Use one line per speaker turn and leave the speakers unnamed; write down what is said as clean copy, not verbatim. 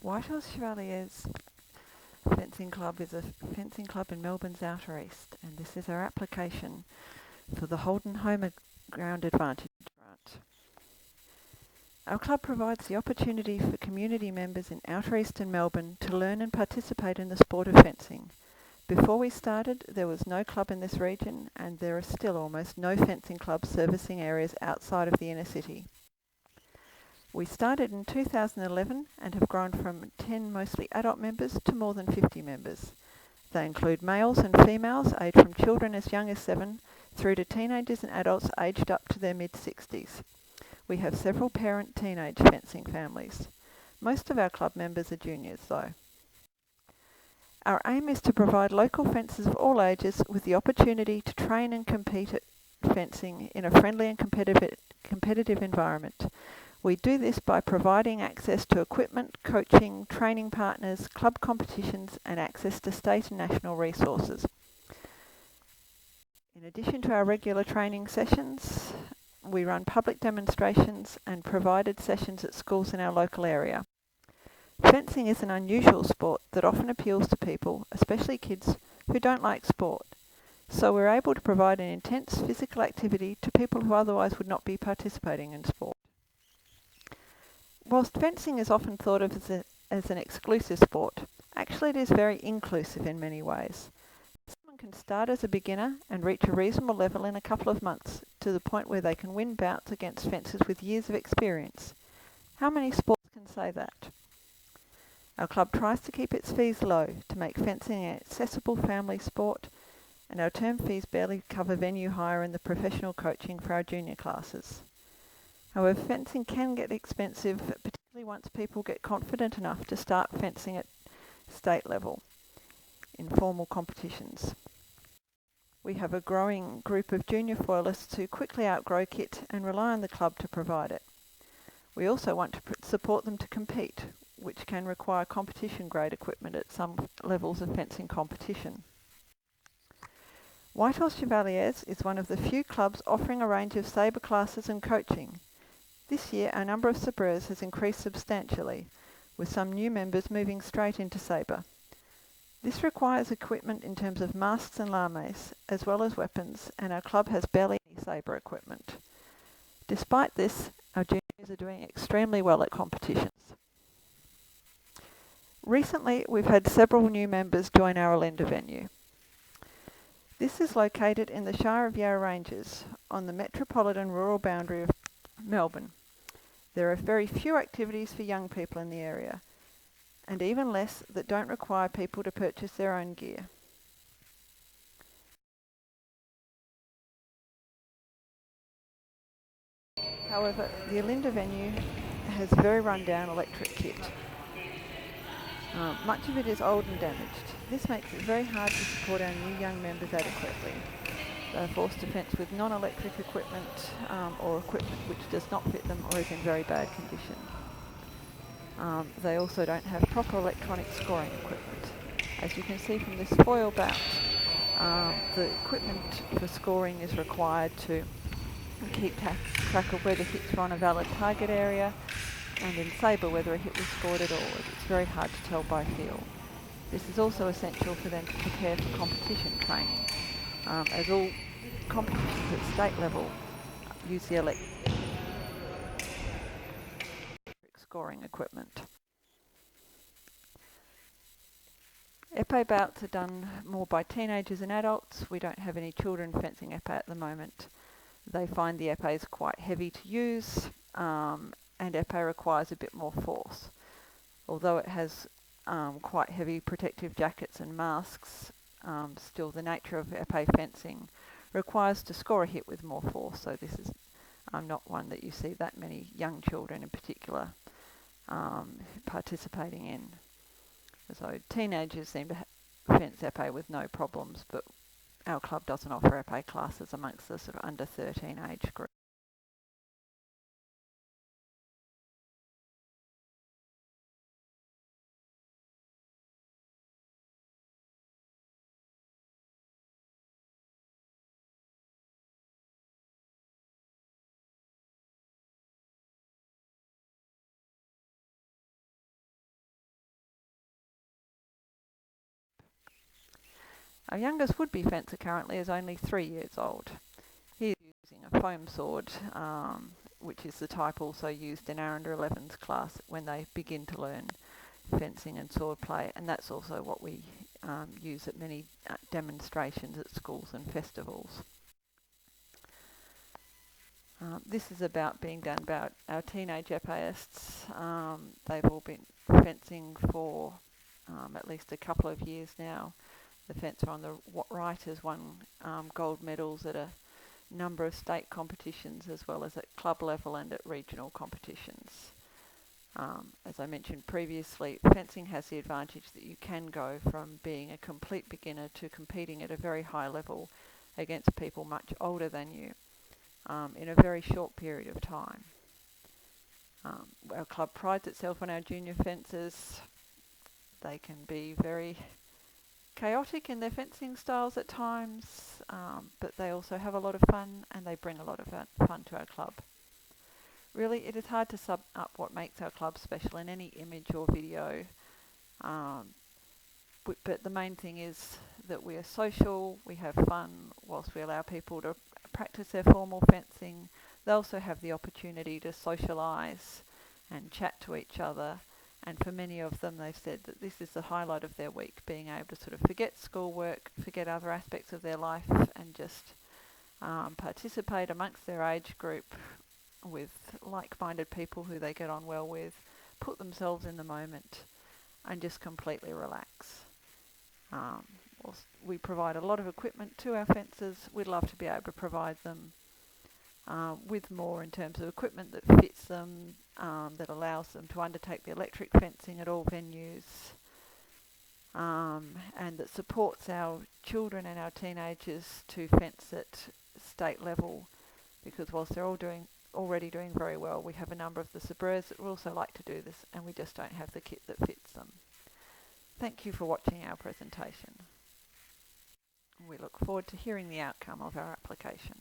Whitehorse Chevaliers Fencing Club is a fencing club in Melbourne's Outer East, and this is our application for the Holden Home Ground Advantage Grant. Our club provides the opportunity for community members in Outer Eastern Melbourne to learn and participate in the sport of fencing. Before we started, there was no club in this region, and there are still almost no fencing clubs servicing areas outside of the inner city. We started in 2011 and have grown from 10 mostly adult members to more than 50 members. They include males and females aged from children as young as 7 through to teenagers and adults aged up to their mid-60s. We have several parent teenage fencing families. Most of our club members are juniors though. Our aim is to provide local fencers of all ages with the opportunity to train and compete at fencing in a friendly and competitive environment. We do this by providing access to equipment, coaching, training partners, club competitions and access to state and national resources. In addition to our regular training sessions, we run public demonstrations and provided sessions at schools in our local area. Fencing is an unusual sport that often appeals to people, especially kids, who don't like sport. So we're able to provide an intense physical activity to people who otherwise would not be participating in sport. Whilst fencing is often thought of as an exclusive sport, actually it is very inclusive in many ways. Someone can start as a beginner and reach a reasonable level in a couple of months to the point where they can win bouts against fencers with years of experience. How many sports can say that? Our club tries to keep its fees low to make fencing an accessible family sport, and our term fees barely cover venue hire and the professional coaching for our junior classes. However, fencing can get expensive, particularly once people get confident enough to start fencing at state level in formal competitions. We have a growing group of junior foilists who quickly outgrow kit and rely on the club to provide it. We also want to support them to compete, which can require competition-grade equipment at some levels of fencing competition. Whitehorse Chevaliers is one of the few clubs offering a range of sabre classes and coaching. This year our number of sabreurs has increased substantially, with some new members moving straight into sabre. This requires equipment in terms of masks and lames, as well as weapons, and our club has barely any sabre equipment. Despite this, our juniors are doing extremely well at competitions. Recently, we've had several new members join our Olinda venue. This is located in the Shire of Yarra Ranges, on the metropolitan rural boundary of Melbourne. There are very few activities for young people in the area, and even less that don't require people to purchase their own gear. However, the Olinda venue has very run-down electric kit. Much of it is old and damaged. This makes it very hard to support our new young members adequately. They are forced to fence with non-electric equipment or equipment which does not fit them or is in very bad condition. They also don't have proper electronic scoring equipment. As you can see from this foil bout, the equipment for scoring is required to keep track of whether hits are on a valid target area, and in sabre whether a hit was scored at all. It's very hard to tell by feel. This is also essential for them to prepare for competition training, as all competitions at state level use the electric scoring equipment. Epee bouts are done more by teenagers and adults. We don't have any children fencing epee at the moment. They find the epees quite heavy to use, and epee requires a bit more force. Although it has quite heavy protective jackets and masks, still the nature of epee fencing requires to score a hit with more force, so this is not one that you see that many young children in particular participating in. So teenagers seem to fence epee with no problems, but our club doesn't offer epee classes amongst the sort of under 13 age group. Our youngest would-be fencer currently is only 3 years old. He is using a foam sword, which is the type also used in our under 11s class when they begin to learn fencing and sword play, and that's also what we use at many demonstrations at schools and festivals. This is about being done about our teenage epeists. They've all been fencing for at least a couple of years now. The fencer on the right has won gold medals at a number of state competitions as well as at club level and at regional competitions. As I mentioned previously, fencing has the advantage that you can go from being a complete beginner to competing at a very high level against people much older than you in a very short period of time. Our club prides itself on our junior fencers. They can be very chaotic in their fencing styles at times, but they also have a lot of fun and they bring a lot of fun to our club. Really, it is hard to sum up what makes our club special in any image or video, but the main thing is that we are social, we have fun, whilst we allow people to practice their formal fencing. They also have the opportunity to socialise and chat to each other, and for many of them they've said that this is the highlight of their week, being able to sort of forget schoolwork, forget other aspects of their life and just participate amongst their age group with like-minded people who they get on well with, put themselves in the moment and just completely relax. We provide a lot of equipment to our fencers. We'd love to be able to provide them with more in terms of equipment that fits them, that allows them to undertake the electric fencing at all venues, and that supports our children and our teenagers to fence at state level, because whilst they're already doing very well, we have a number of the sabreurs that would also like to do this and we just don't have the kit that fits them. Thank you for watching our presentation. We look forward to hearing the outcome of our application.